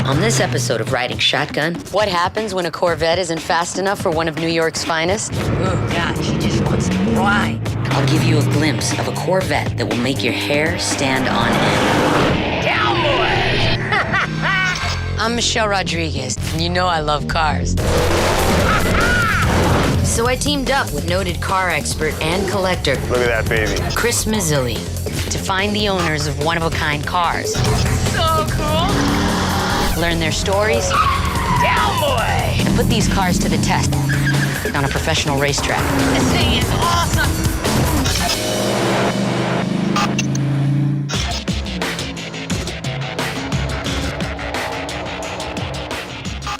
On this episode of Riding Shotgun, what happens when a Corvette isn't fast enough for one of New York's finest? Oh, God, she just wants to ride. I'll give you a glimpse of a Corvette that will make your hair stand on end. Down, boys! I'm Michelle Rodriguez, and you know I love cars. So I teamed up with noted car expert and collector, look at that baby, Chris Mazzilli, to find the owners of one-of-a-kind cars. So cool! Learn their stories, down boy, and put these cars to the test on a professional racetrack. This thing is awesome!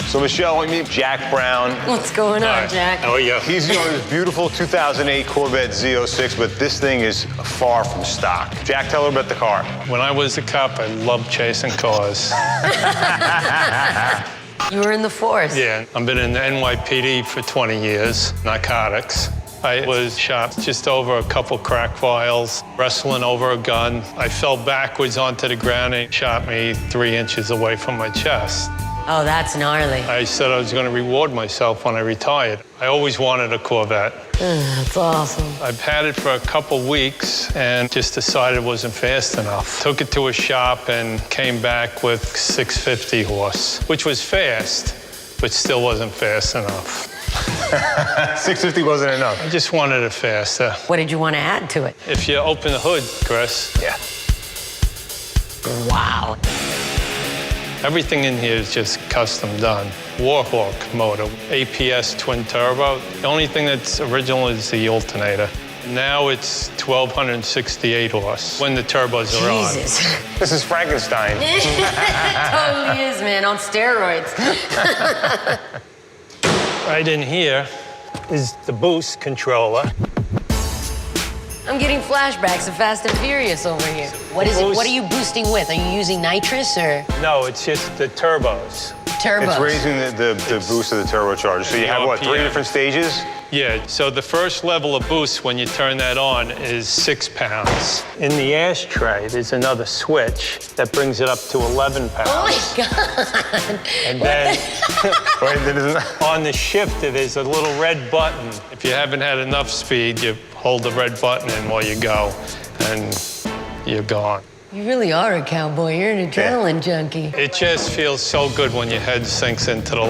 So Michelle, we meet Jack Brown. What's going on, Jack? How are you? He's on his beautiful 2008 Corvette ZO6, but this thing is far from stock. Jack, tell her about the car. When I was a cop, I loved chasing cars. You were in the force. Yeah, I've been in the NYPD for 20 years, narcotics. I was shot just over a couple crack vials, wrestling over a gun. I fell backwards onto the ground and it shot me 3 inches away from my chest. Oh, that's gnarly. I said I was going to reward myself when I retired. I always wanted a Corvette. That's awesome. I've had it for a couple weeks and just decided it wasn't fast enough. Took it to a shop and came back with 650 horse, which was fast, but still wasn't fast enough. 650 wasn't enough. I just wanted it faster. What did you want to add to it? If you open the hood, Chris. Yeah. Wow. Everything in here is just custom done. Warhawk motor, APS twin turbo. The only thing that's original is the alternator. Now it's 1,268 horse when the turbos are on. Jesus. This is Frankenstein. It totally is, man, on steroids. Right in here is the boost controller. I'm getting flashbacks of Fast and Furious over here. What is it? What are you boosting with? Are you using nitrous or? No, it's just the turbos. Turbos. It's raising the boost of the turbocharger. So you have, what, 3 different stages? Yeah, so the first level of boost when you turn that on is 6 pounds. In the ashtray, there's another switch that brings it up to 11 pounds. Oh my God. And then Right, on the shifter, there's a little red button. If you haven't had enough speed, you hold the red button in while you go, and you're gone. You really are a cowboy. You're an adrenaline junkie. It just feels so good when your head sinks into the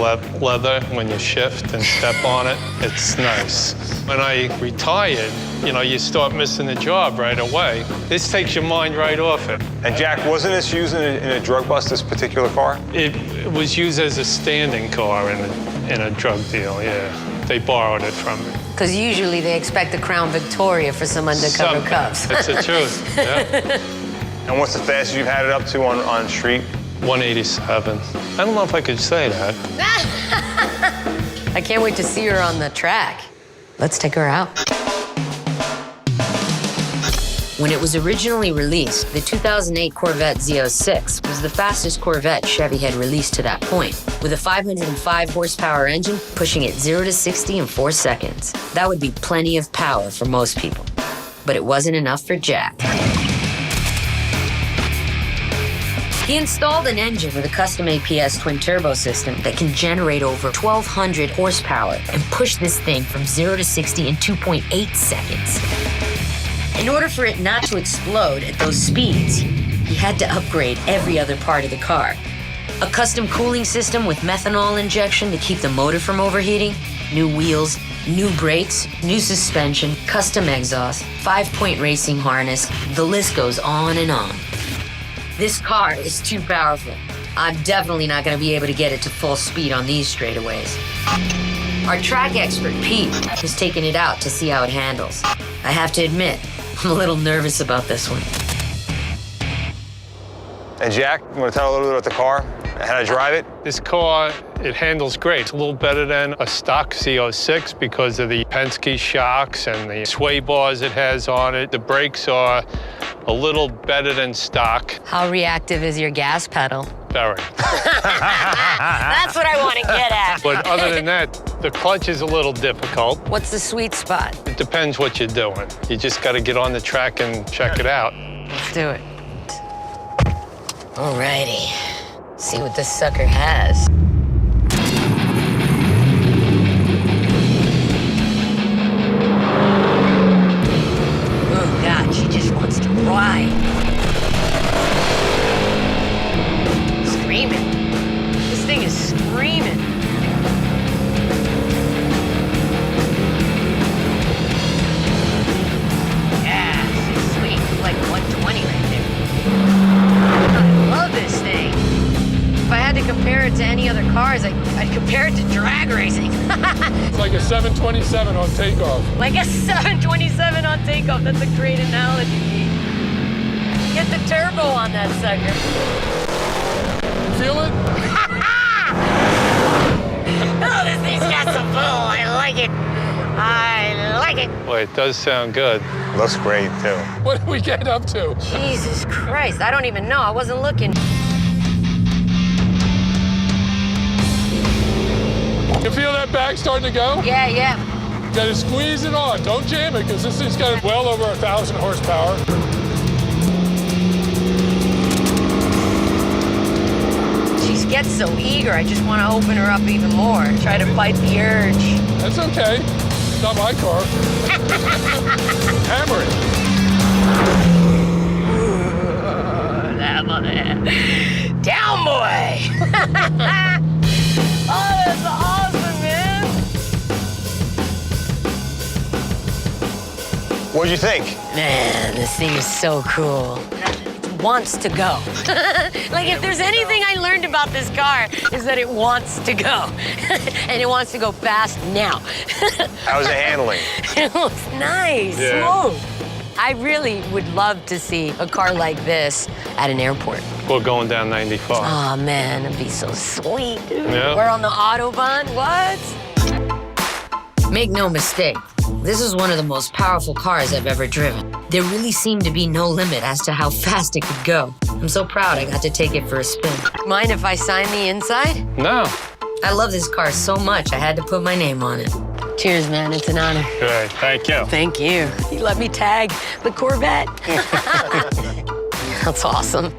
leather, when you shift and step on it. It's nice. When I retired, you know, you start missing the job right away. This takes your mind right off it. And Jack, wasn't this used in a drug bust, this particular car? It was used as a standing car in a drug deal, yeah. They borrowed it from me. Because usually they expect the Crown Victoria for some undercover cops. That's the truth, yeah. And what's the fastest you've had it up to on street? 187. I don't know if I could say that. I can't wait to see her on the track. Let's take her out. When it was originally released, the 2008 Corvette ZO6 was the fastest Corvette Chevy had released to that point, with a 505 horsepower engine pushing it 0 to 60 in 4 seconds. That would be plenty of power for most people, but it wasn't enough for Jack. He installed an engine with a custom APS twin turbo system that can generate over 1,200 horsepower and push this thing from 0 to 60 in 2.8 seconds. In order for it not to explode at those speeds, he had to upgrade every other part of the car. A custom cooling system with methanol injection to keep the motor from overheating, new wheels, new brakes, new suspension, custom exhaust, 5-point racing harness, the list goes on and on. This car is too powerful. I'm definitely not going to be able to get it to full speed on these straightaways. Our track expert, Pete, has taken it out to see how it handles. I have to admit, I'm a little nervous about this one. And Jack, you want to tell a little bit about the car and how to drive it? This car, it handles great. It's a little better than a stock ZO6 because of the Penske shocks and the sway bars it has on it. The brakes are a little better than stock. How reactive is your gas pedal? Very. That's what I want to get at. But other than that, the clutch is a little difficult. What's the sweet spot? It depends what you're doing. You just got to get on the track and check it out. Let's do it. Alrighty. See what this sucker has. Oh, God, she just wants to ride. Screaming. This thing is screaming. Yeah, she's sweet. Like 120 right there. I love this thing. If I had to compare it to any other cars, I'd compare it to drag racing. It's like a 727 on takeoff. Like a 727 on takeoff. That's a great analogy, Pete. Get the turbo on that sucker. Feel it? Oh, this thing's got some pull. I like it. I like it. Boy, it does sound good. Looks great, too. What did we get up to? Jesus Christ, I don't even know. I wasn't looking. You feel that bag starting to go? Yeah, yeah. Gotta squeeze it on. Don't jam it, because this thing's got well over 1,000 horsepower. She gets so eager, I just want to open her up even more. Try to fight the urge. That's okay. It's not my car. Hammer it. That mother. Down, boy! Oh, that's awesome, man! What'd you think? Man, this thing is so cool. It wants to go. Like, if there's anything I learned about this car, is that it wants to go. And it wants to go fast now. How's it handling? It looks nice, Yeah. smooth. I really would love to see a car like this at an airport. We're going down 95. Oh, man, it'd be so sweet, dude. Yeah. We're on the Autobahn, what? Make no mistake, this is one of the most powerful cars I've ever driven. There really seemed to be no limit as to how fast it could go. I'm so proud I got to take it for a spin. Mind if I sign the inside? No. I love this car so much, I had to put my name on it. Cheers, man, it's an honor. Good. Thank you. Thank you. You let me tag the Corvette. That's awesome.